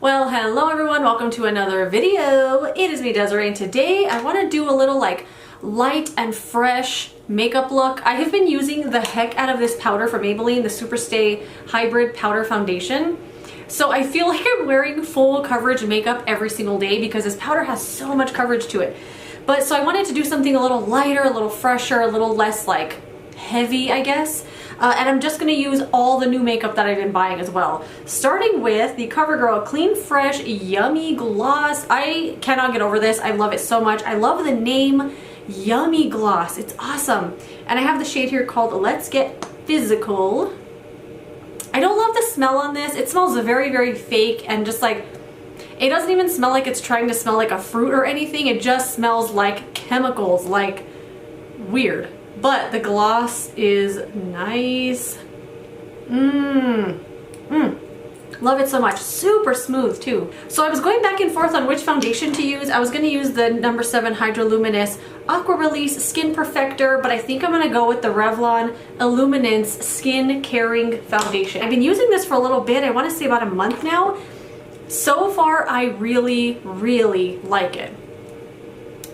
Well, hello everyone, welcome to another video. It is me, Desiree, and today I want to do a little like light and fresh makeup look. I have been using the heck out of this powder from Maybelline, the Superstay Hybrid Powder Foundation. So I feel like I'm wearing full coverage makeup every single day because this powder has so much coverage to it. But so I wanted to do something a little lighter, a little fresher, a little less like heavy, I guess. And I'm just going to use all the new makeup that I've been buying as well. Starting with the CoverGirl Clean Fresh Yummy Gloss. I cannot get over this. I love it so much. I love the name Yummy Gloss. It's awesome. And I have the shade here called Let's Get Physical. I don't love the smell on this. It smells very, very fake and just like, it doesn't even smell like it's trying to smell like a fruit or anything. It just smells like chemicals, like weird. But the gloss is nice. Love it so much. Super smooth too. So I was going back and forth on which foundation to use. I was going to use the No. 7 Hydroluminous Aqua Release Skin Perfector, but I think I'm going to go with the Revlon Illuminance Skin Caring Foundation. I've been using this for a little bit. I want to say about a month now. So far, I really, really like it.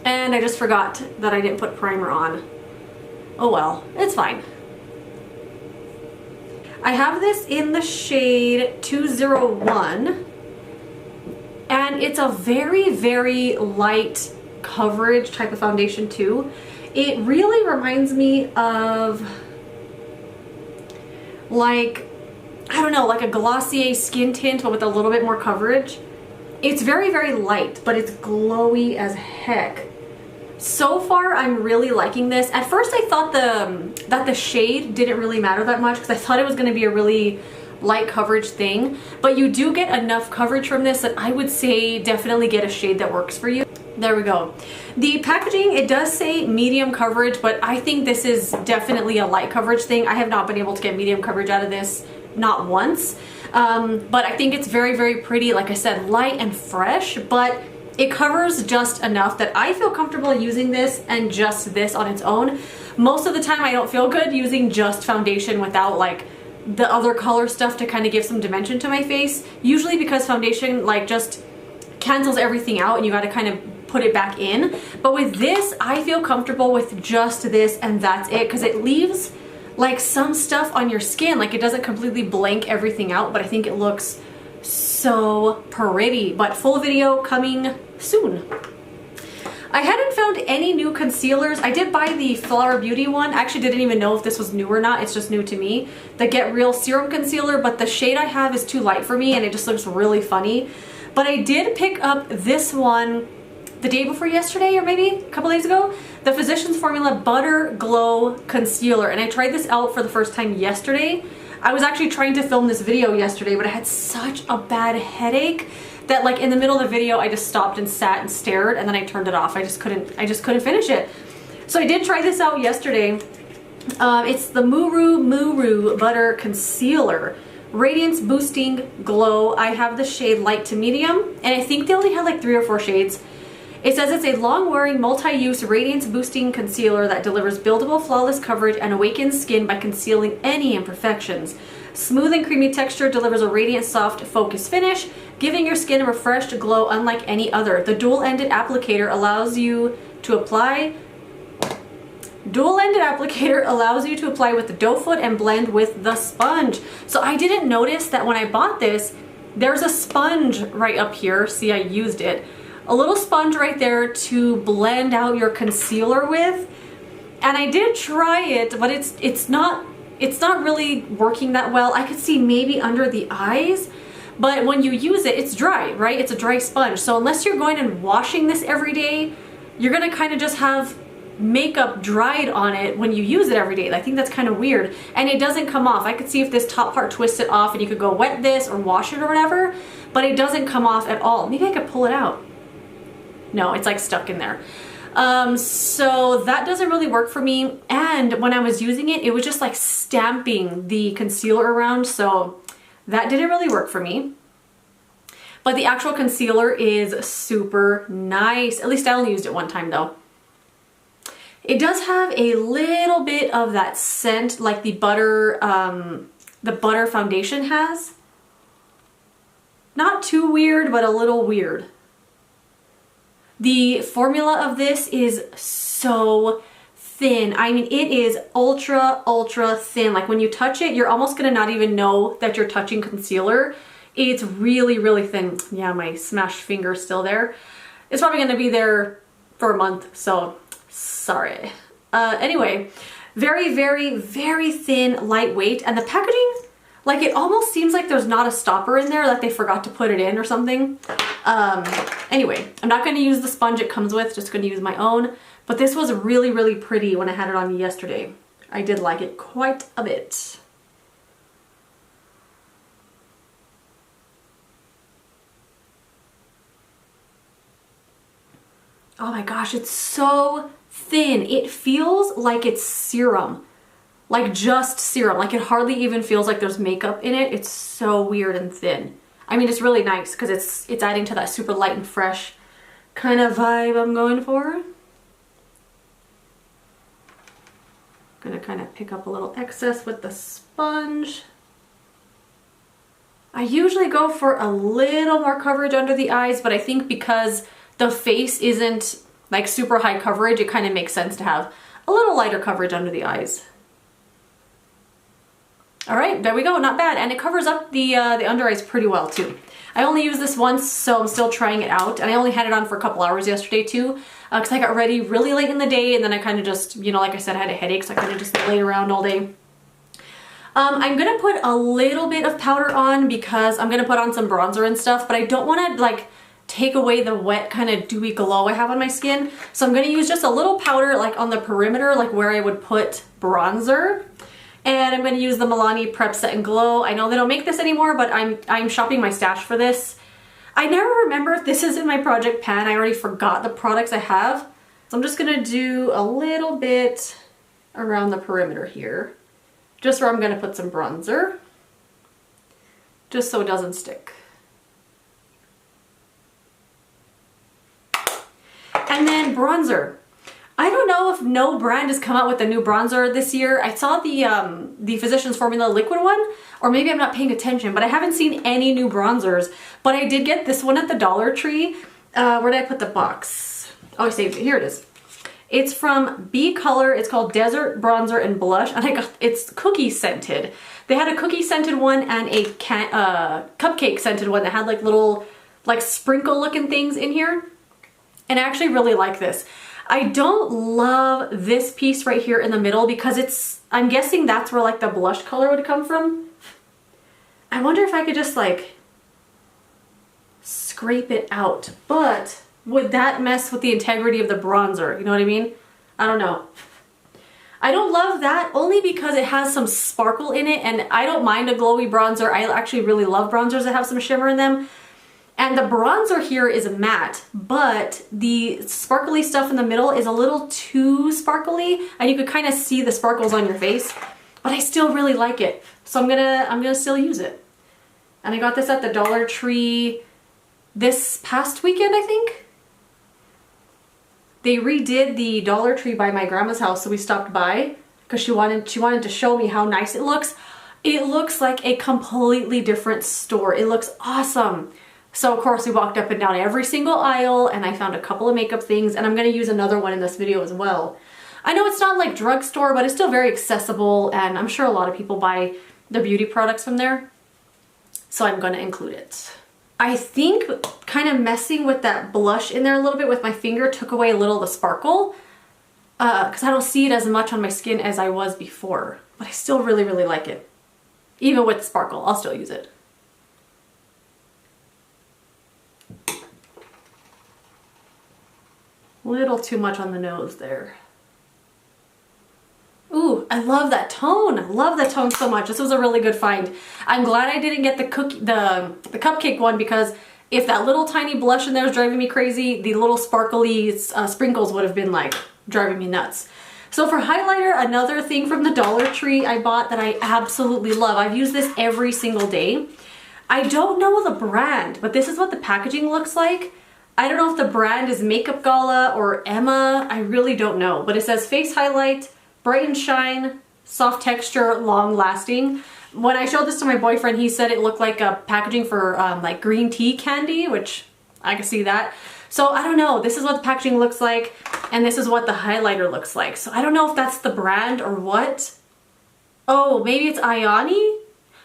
And I just forgot that I didn't put primer on. Oh well, it's fine. I have this in the shade 201 and it's a very, very light coverage type of foundation too. It really reminds me of like, I don't know, like a Glossier skin tint but with a little bit more coverage. It's very, very light, but it's glowy as heck. So far, I'm really liking this. At first, I thought that the shade didn't really matter that much because I thought it was going to be a really light coverage thing. But you do get enough coverage from this that I would say definitely get a shade that works for you. There we go. The packaging, it does say medium coverage, but I think this is definitely a light coverage thing. I have not been able to get medium coverage out of this, not once. But I think it's very, very pretty. Like I said, light and fresh, but it covers just enough that I feel comfortable using this and just this on its own. Most of the time I don't feel good using just foundation without like the other color stuff to kind of give some dimension to my face. Usually because foundation like just cancels everything out and you got to kind of put it back in. But with this, I feel comfortable with just this and that's it because it leaves like some stuff on your skin. Like it doesn't completely blank everything out, but I think it looks so pretty. But full video coming soon. I hadn't found any new concealers. I did buy the Flower Beauty one. I actually didn't even know if this was new or not. It's just new to me. The Get Real Serum Concealer, but the shade I have is too light for me and it just looks really funny. But I did pick up this one the day before yesterday or maybe a couple days ago. The Physicians Formula Butter Glow Concealer. And I tried this out for the first time yesterday. I was actually trying to film this video yesterday, but I had such a bad headache that like in the middle of the video I just stopped and sat and stared and then I turned it off. I just couldn't finish it. So I did try this out yesterday. It's the Muru Butter Concealer. Radiance Boosting Glow. I have the shade light to medium and I think they only had like 3 or 4 shades. It says it's a long-wearing, multi-use radiance-boosting concealer that delivers buildable, flawless coverage and awakens skin by concealing any imperfections. Smooth and creamy texture delivers a radiant, soft, focused finish, giving your skin a refreshed glow unlike any other. The dual-ended applicator allows you to apply with the doe foot and blend with the sponge. So I didn't notice that when I bought this, there's a sponge right up here. See, I used it. A little sponge right there to blend out your concealer with. And I did try it, but it's not really working that well. I could see maybe under the eyes, but when you use it, it's dry, right? It's a dry sponge. So unless you're going and washing this every day, you're gonna kind of just have makeup dried on it when you use it every day. I think that's kind of weird. And it doesn't come off. I could see if this top part twisted off and you could go wet this or wash it or whatever, but it doesn't come off at all. Maybe I could pull it out. No, it's like stuck in there. So that doesn't really work for me. And when I was using it, it was just like stamping the concealer around. So that didn't really work for me. But the actual concealer is super nice. At least I only used it one time though. It does have a little bit of that scent like the butter foundation has. Not too weird, but a little weird. The formula of this is so thin. I mean, it is ultra, ultra thin. Like when you touch it, you're almost gonna not even know that you're touching concealer. It's really, really thin. Yeah, my smashed finger's still there. It's probably gonna be there for a month, so sorry. Anyway, very, very, very thin, lightweight, and the packaging, like it almost seems like there's not a stopper in there, like they forgot to put it in or something. Anyway, I'm not gonna use the sponge it comes with, just gonna use my own, but this was really, really pretty when I had it on yesterday. I did like it quite a bit. Oh my gosh, it's so thin. It feels like it's serum, like just serum. Like it hardly even feels like there's makeup in it. It's so weird and thin. I mean, it's really nice because it's adding to that super light and fresh kind of vibe I'm going for. Gonna kind of pick up a little excess with the sponge. I usually go for a little more coverage under the eyes, but I think because the face isn't like super high coverage, it kind of makes sense to have a little lighter coverage under the eyes. All right, there we go, not bad. And it covers up the under eyes pretty well too. I only used this once, so I'm still trying it out. And I only had it on for a couple hours yesterday too, because I got ready really late in the day, and then I kind of just, you know, like I said, I had a headache, so I kind of just laid around all day. I'm gonna put a little bit of powder on because I'm gonna put on some bronzer and stuff, but I don't wanna like take away the wet kind of dewy glow I have on my skin. So I'm gonna use just a little powder like on the perimeter, like where I would put bronzer. And I'm gonna use the Milani Prep Set and Glow. I know they don't make this anymore, but I'm shopping my stash for this. I never remember if this is in my project pan. I already forgot the products I have. So I'm just gonna do a little bit around the perimeter here, just where I'm gonna put some bronzer, just so it doesn't stick. And then bronzer. I don't know if no brand has come out with a new bronzer this year. I saw the Physicians Formula liquid one, or maybe I'm not paying attention, but I haven't seen any new bronzers. But I did get this one at the Dollar Tree. Where did I put the box? Oh, I saved it. Here it is. It's from B Color. It's called Desert Bronzer and Blush, and it's cookie scented. They had a cookie scented one and a cupcake scented one that had like little like sprinkle looking things in here. And I actually really like this. I don't love this piece right here in the middle because I'm guessing that's where like the blush color would come from. I wonder if I could just like scrape it out, but would that mess with the integrity of the bronzer? You know what I mean? I don't know. I don't love that only because it has some sparkle in it, and I don't mind a glowy bronzer. I actually really love bronzers that have some shimmer in them. And the bronzer here is matte, but the sparkly stuff in the middle is a little too sparkly, and you could kind of see the sparkles on your face, but I still really like it. So I'm gonna still use it. And I got this at the Dollar Tree this past weekend, I think. They redid the Dollar Tree by my grandma's house, so we stopped by because she wanted to show me how nice it looks. It looks like a completely different store. It looks awesome. So of course we walked up and down every single aisle, and I found a couple of makeup things, and I'm gonna use another one in this video as well. I know it's not like drugstore, but it's still very accessible, and I'm sure a lot of people buy the beauty products from there. So I'm gonna include it. I think kind of messing with that blush in there a little bit with my finger took away a little of the sparkle, because I don't see it as much on my skin as I was before, but I still really, really like it. Even with sparkle, I'll still use it. Little too much on the nose there. Ooh, I love that tone. I love that tone so much. This was a really good find. I'm glad I didn't get the cupcake one, because if that little tiny blush in there is driving me crazy, the little sparkly sprinkles would have been like driving me nuts. So for highlighter, another thing from the Dollar Tree I bought that I absolutely love. I've used this every single day. I don't know the brand, but this is what the packaging looks like. I don't know if the brand is Makeup Gala or Emma. I really don't know, but it says face highlight, bright and shine, soft texture, long lasting. When I showed this to my boyfriend, he said it looked like a packaging for like green tea candy, which I can see that. So I don't know, this is what the packaging looks like, and this is what the highlighter looks like. So I don't know if that's the brand or what. Oh, maybe it's Ioni?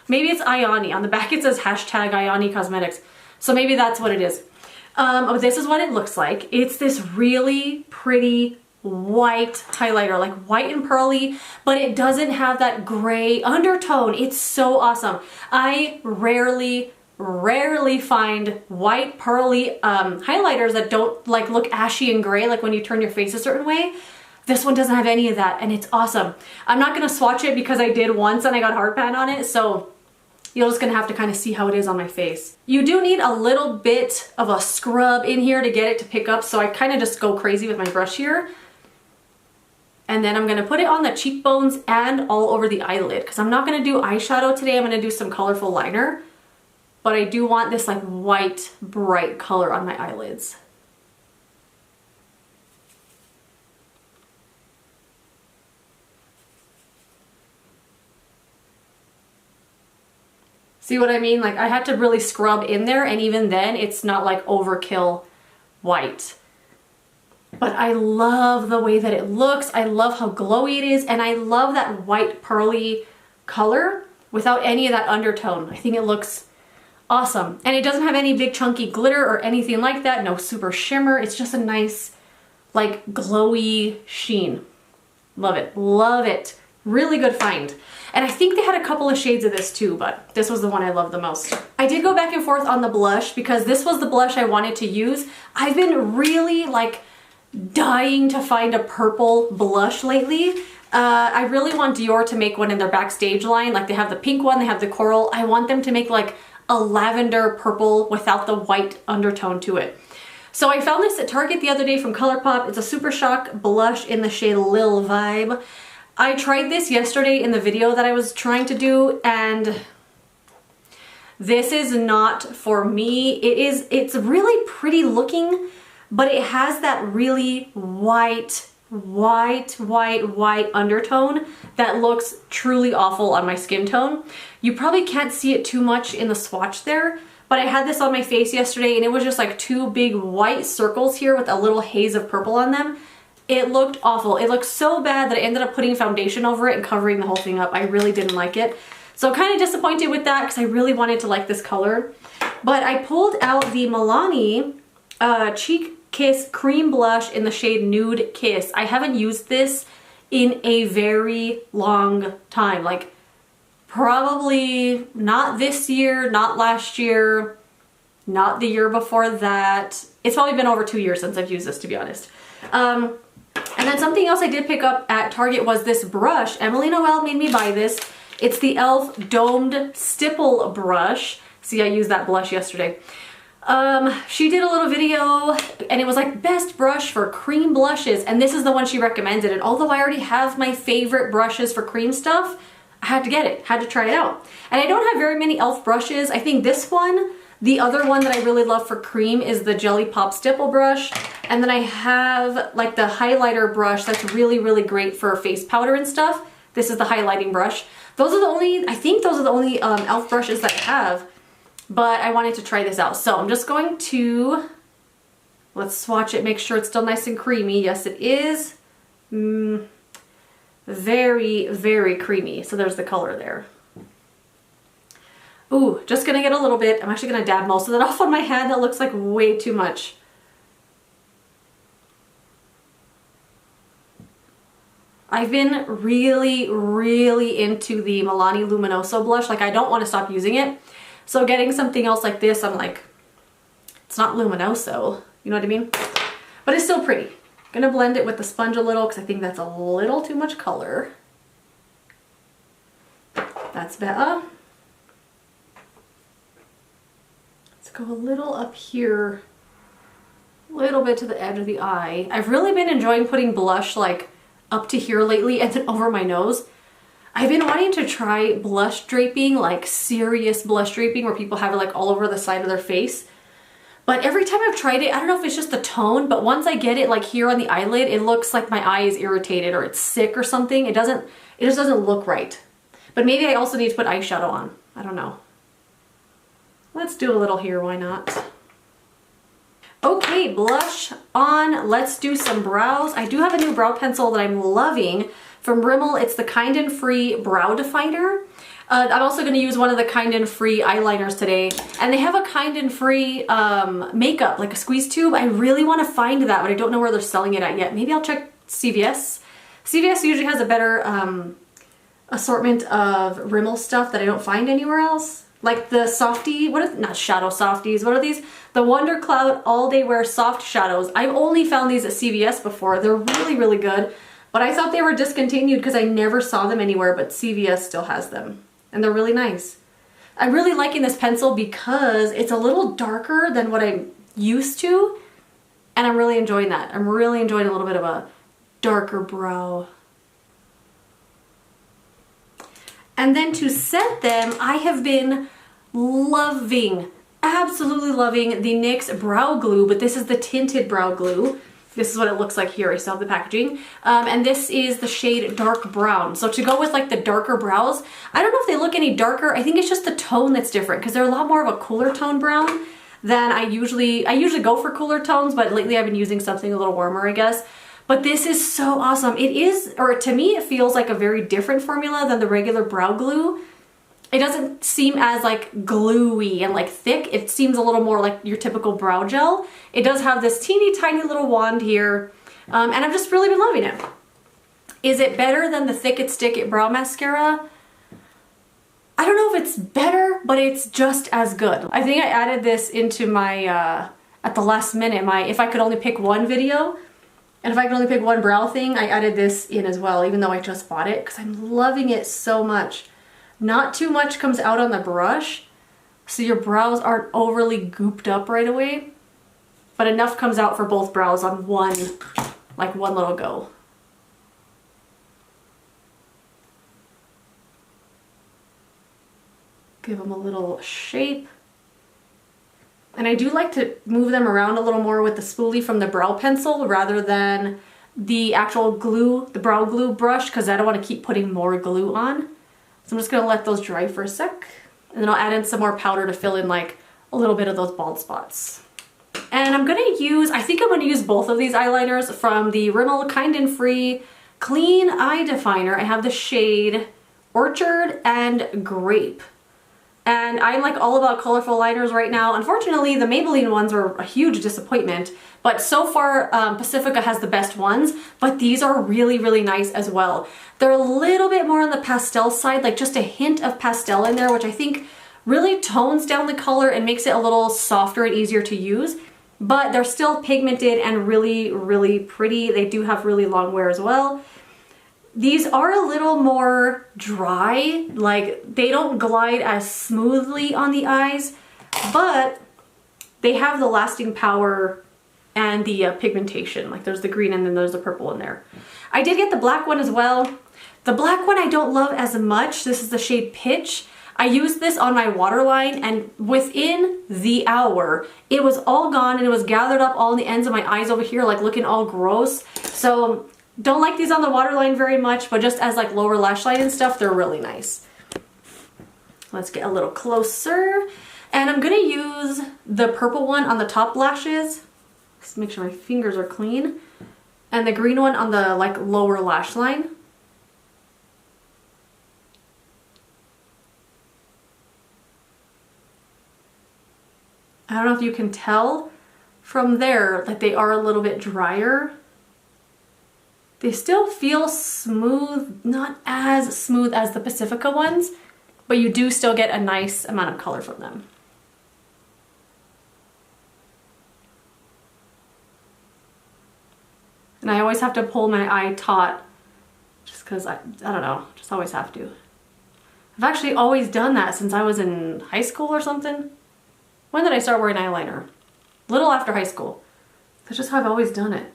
Maybe it's Ioni. On the back it says hashtag Ioni Cosmetics. So maybe that's what it is. This is what it looks like. It's this really pretty white highlighter, like white and pearly, but it doesn't have that gray undertone. It's so awesome. I rarely find white pearly highlighters that don't like look ashy and gray, like when you turn your face a certain way. This one doesn't have any of that, and it's awesome. I'm not gonna swatch it because I did once and I got hard pan on it, so you're just gonna have to kind of see how it is on my face. You do need a little bit of a scrub in here to get it to pick up, so I kind of just go crazy with my brush here. And then I'm gonna put it on the cheekbones and all over the eyelid, because I'm not gonna do eyeshadow today. I'm gonna do some colorful liner, but I do want this like white, bright color on my eyelids. See what I mean? Like I had to really scrub in there, and even then it's not like overkill white. But I love the way that it looks. I love how glowy it is, and I love that white pearly color without any of that undertone. I think it looks awesome. And it doesn't have any big chunky glitter or anything like that. No super shimmer. It's just a nice like glowy sheen. Love it. Love it. Really good find. And I think they had a couple of shades of this too, but this was the one I loved the most. I did go back and forth on the blush because this was the blush I wanted to use. I've been really like dying to find a purple blush lately. I really want Dior to make one in their Backstage line. Like they have the pink one, they have the coral. I want them to make like a lavender purple without the white undertone to it. So I found this at Target the other day from ColourPop. It's a Super Shock blush in the shade Lil Vibe. I tried this yesterday in the video that I was trying to do, and this is not for me. It's really pretty looking, but it has that really white undertone that looks truly awful on my skin tone. You probably can't see it too much in the swatch there, but I had this on my face yesterday and it was just like two big white circles here with a little haze of purple on them. It looked awful. It looked so bad that I ended up putting foundation over it and covering the whole thing up. I really didn't like it. So kind of disappointed with that because I really wanted to like this color. But I pulled out the Milani Cheek Kiss Cream Blush in the shade Nude Kiss. I haven't used this in a very long time. Like probably not this year, not last year, not the year before that. It's probably been over 2 years since I've used this, to be honest. And then something else I did pick up at Target was this brush. Emily Noel made me buy this. It's the e.l.f. Domed Stipple brush. See, I used that blush yesterday. She did a little video and it was like best brush for cream blushes, and this is the one she recommended. And although I already have my favorite brushes for cream stuff, I had to get it, had to try it out. And I don't have very many e.l.f. brushes. I think this one, the other one that I really love for cream is the Jelly Pop Stipple brush. And then I have like the highlighter brush that's really, really great for face powder and stuff. This is the highlighting brush. Those are the only, I think those are the only e.l.f. brushes that I have. But I wanted to try this out. So I'm just going to, let's swatch it, make sure it's still nice and creamy. Yes, it is. Very, very creamy. So there's the color there. Ooh, just gonna get a little bit. I'm actually gonna dab most of that off on my hand. That looks like way too much. I've been really, really into the Milani Luminoso blush. Like I don't want to stop using it. So getting something else like this, I'm like, it's not luminoso, you know what I mean? But it's still pretty. I'm gonna blend it with the sponge a little because I think that's a little too much color. That's better. Let's go a little up here, a little bit to the edge of the eye. I've really been enjoying putting blush like up to here lately and then over my nose. I've been wanting to try blush draping, like serious blush draping where people have it like all over the side of their face. But every time I've tried it, I don't know if it's just the tone, but once I get it like here on the eyelid, it looks like my eye is irritated or it's sick or something. It just doesn't look right. But maybe I also need to put eyeshadow on. I don't know. Let's do a little here, why not? Okay, blush on. Let's do some brows. I do have a new brow pencil that I'm loving from Rimmel. It's the Kind and Free Brow Definer. I'm also going to use one of the Kind and Free eyeliners today. And they have a Kind and Free makeup, like a squeeze tube. I really want to find that, but I don't know where they're selling it at yet. Maybe I'll check CVS. CVS usually has a better assortment of Rimmel stuff that I don't find anywhere else. Like the softy, not shadow softies, what are these? The Wonder Cloud All Day Wear Soft Shadows. I've only found these at CVS before. They're really, really good. But I thought they were discontinued because I never saw them anywhere, but CVS still has them. And they're really nice. I'm really liking this pencil because it's a little darker than what I'm used to. And I'm really enjoying that. I'm really enjoying a little bit of a darker brow. And then to set them, I have been loving, absolutely loving the NYX brow glue, but this is the tinted brow glue. This is what it looks like here. I still have the packaging. And this is the shade Dark Brown. So to go with like the darker brows, I don't know if they look any darker. I think it's just the tone that's different because they're a lot more of a cooler tone brown than I usually go for cooler tones, but lately I've been using something a little warmer, I guess. But this is so awesome. It is, or to me, it feels like a very different formula than the regular brow glue. It doesn't seem as like gluey and like thick. It seems a little more like your typical brow gel. It does have this teeny tiny little wand here. And I've just really been loving it. Is it better than the Thick It Stick It brow mascara? I don't know if it's better, but it's just as good. I think I added this into my, at the last minute, if I could only pick one video. And if I could only pick one brow thing, I added this in as well, even though I just bought it, because I'm loving it so much. Not too much comes out on the brush, so your brows aren't overly gooped up right away, but enough comes out for both brows on one little go. Give them a little shape. And I do like to move them around a little more with the spoolie from the brow pencil rather than the actual glue, the brow glue brush, because I don't want to keep putting more glue on. So I'm just going to let those dry for a sec. And then I'll add in some more powder to fill in like a little bit of those bald spots. And I'm going to use, I think I'm going to use both of these eyeliners from the Rimmel Kind and Free Clean Eye Definer. I have the shade Orchard and Grape. And I'm like all about colorful liners right now. Unfortunately, the Maybelline ones were a huge disappointment, but so far Pacifica has the best ones, but these are really, really nice as well. They're a little bit more on the pastel side, like just a hint of pastel in there, which I think really tones down the color and makes it a little softer and easier to use, but they're still pigmented and really, really pretty. They do have really long wear as well. These are a little more dry, like they don't glide as smoothly on the eyes, but they have the lasting power and the pigmentation. Like there's the green and then there's the purple in there. I did get the black one as well. The black one I don't love as much. This is the shade Pitch. I used this on my waterline and within the hour, it was all gone and it was gathered up all in the ends of my eyes over here, like looking all gross. So don't like these on the waterline very much, but just as like lower lash line and stuff, they're really nice. Let's get a little closer. And I'm gonna use the purple one on the top lashes. Just make sure my fingers are clean. And the green one on the like lower lash line. I don't know if you can tell from there that they are a little bit drier. They still feel smooth, not as smooth as the Pacifica ones, but you do still get a nice amount of color from them. And I always have to pull my eye taut just because I don't know, just always have to. I've actually always done that since I was in high school or something. When did I start wearing eyeliner? A little after high school. That's just how I've always done it.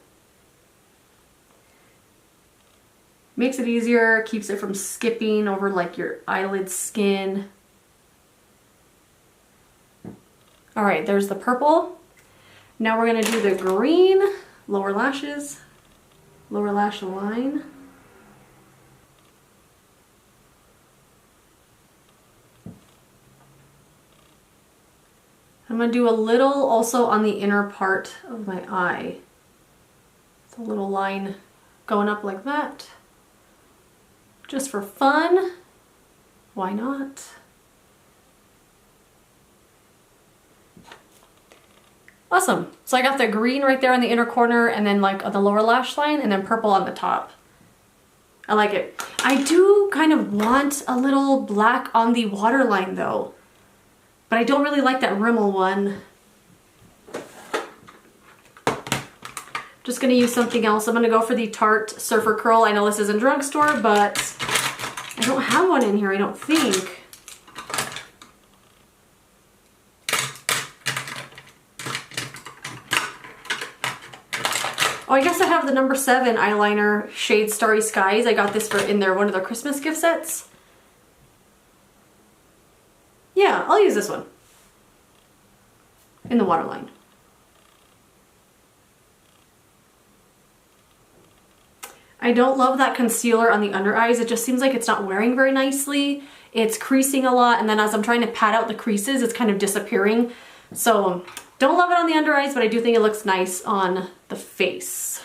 Makes it easier, keeps it from skipping over like your eyelid skin. All right, there's the purple. Now we're gonna do the green, lower lashes, lower lash line. I'm gonna do a little also on the inner part of my eye. It's a little line going up like that. Just for fun. Why not? Awesome. So I got the green right there on the inner corner and then like on the lower lash line and then purple on the top. I like it. I do kind of want a little black on the waterline though, but I don't really like that Rimmel one. Just gonna use something else. I'm gonna go for the Tarte Surfer Curl. I know this isn't drugstore, but I don't have one in here, I don't think. Oh, I guess I have the number 7 eyeliner shade Starry Skies. I got this for in one of their Christmas gift sets. Yeah, I'll use this one in the waterline. I don't love that concealer on the under eyes. It just seems like it's not wearing very nicely. It's creasing a lot, and then as I'm trying to pat out the creases, it's kind of disappearing. So don't love it on the under eyes, but I do think it looks nice on the face.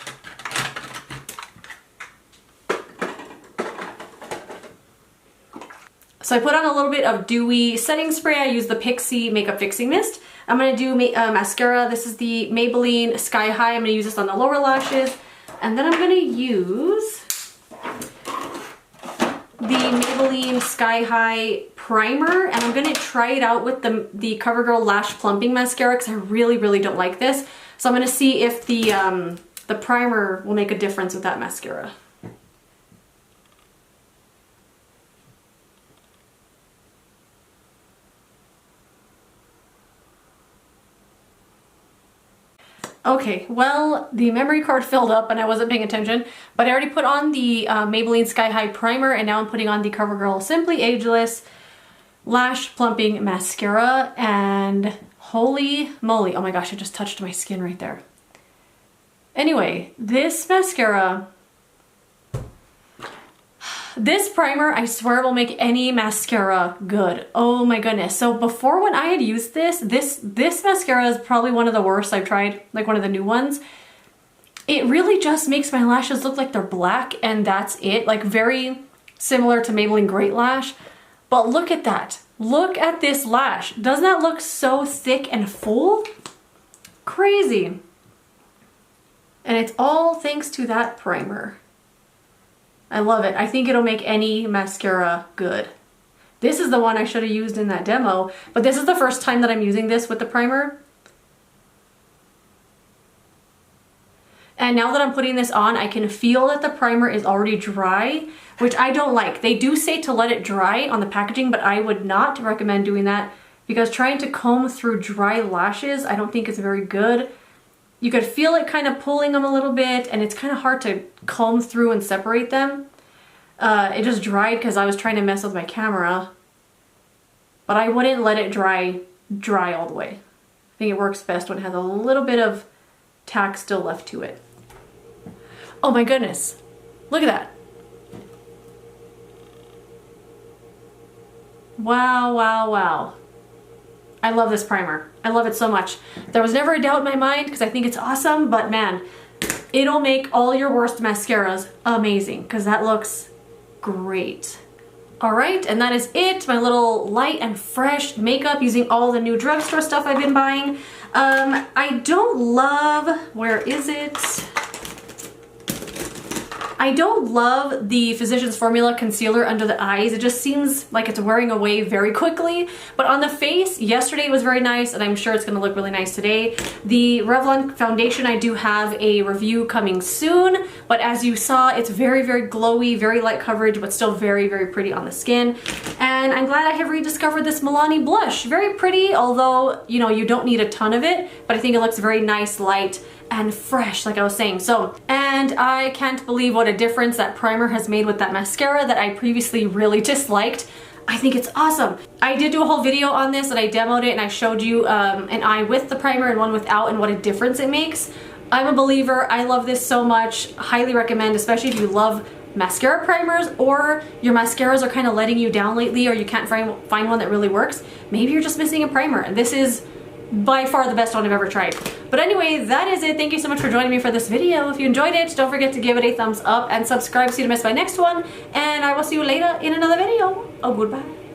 So I put on a little bit of dewy setting spray. I use the Pixi Makeup Fixing Mist. I'm going to do mascara. This is the Maybelline Sky High. I'm going to use this on the lower lashes. And then I'm going to use the Maybelline Sky High primer, and I'm going to try it out with the CoverGirl Lash Plumping Mascara because I really, really don't like this. So I'm going to see if the primer will make a difference with that mascara. Okay, well, the memory card filled up and I wasn't paying attention, but I already put on the Maybelline Sky High primer, and now I'm putting on the CoverGirl Simply Ageless Lash Plumping Mascara, and holy moly, oh my gosh, I just touched my skin right there. Anyway, this mascara, this primer, I swear will make any mascara good. Oh my goodness. So before, when I had used this mascara is probably one of the worst I've tried, like one of the new ones. It really just makes my lashes look like they're black, and that's it. Like very similar to Maybelline Great Lash. But look at that. Look at this lash. Doesn't that look so thick and full? Crazy. And it's all thanks to that primer. I love it. I think it'll make any mascara good. This is the one I should have used in that demo, but this is the first time that I'm using this with the primer. And now that I'm putting this on, I can feel that the primer is already dry, which I don't like. They do say to let it dry on the packaging, but I would not recommend doing that because trying to comb through dry lashes, I don't think is very good. You could feel it kind of pulling them a little bit, and it's kind of hard to comb through and separate them. It just dried because I was trying to mess with my camera, but I wouldn't let it dry all the way. I think it works best when it has a little bit of tack still left to it. Oh my goodness, look at that. Wow, wow, wow. I love this primer. I love it so much. There was never a doubt in my mind because I think it's awesome, but man, it'll make all your worst mascaras amazing because that looks great. All right, and that is it. My little light and fresh makeup using all the new drugstore stuff I've been buying. I don't love, where is it? I don't love the Physicians Formula concealer under the eyes. It just seems like it's wearing away very quickly. But on the face, yesterday was very nice, and I'm sure it's gonna look really nice today. The Revlon foundation, I do have a review coming soon, but as you saw, it's very, very glowy, very light coverage, but still very, very pretty on the skin. And I'm glad I have rediscovered this Milani blush. Very pretty, although, you know, you don't need a ton of it, but I think it looks very nice, light, and fresh, like I was saying. So, and I can't believe what a difference that primer has made with that mascara that I previously really disliked. I think it's awesome. I did do a whole video on this and I demoed it and I showed you an eye with the primer and one without and what a difference it makes. I'm a believer. I love this so much. Highly recommend, especially if you love mascara primers or your mascaras are kind of letting you down lately or you can't find one that really works. Maybe you're just missing a primer, and this is by far the best one I've ever tried. But anyway, that is it. Thank you so much for joining me for this video. If you enjoyed it, don't forget to give it a thumbs up and subscribe so you don't miss my next one. And I will see you later in another video. Oh, goodbye.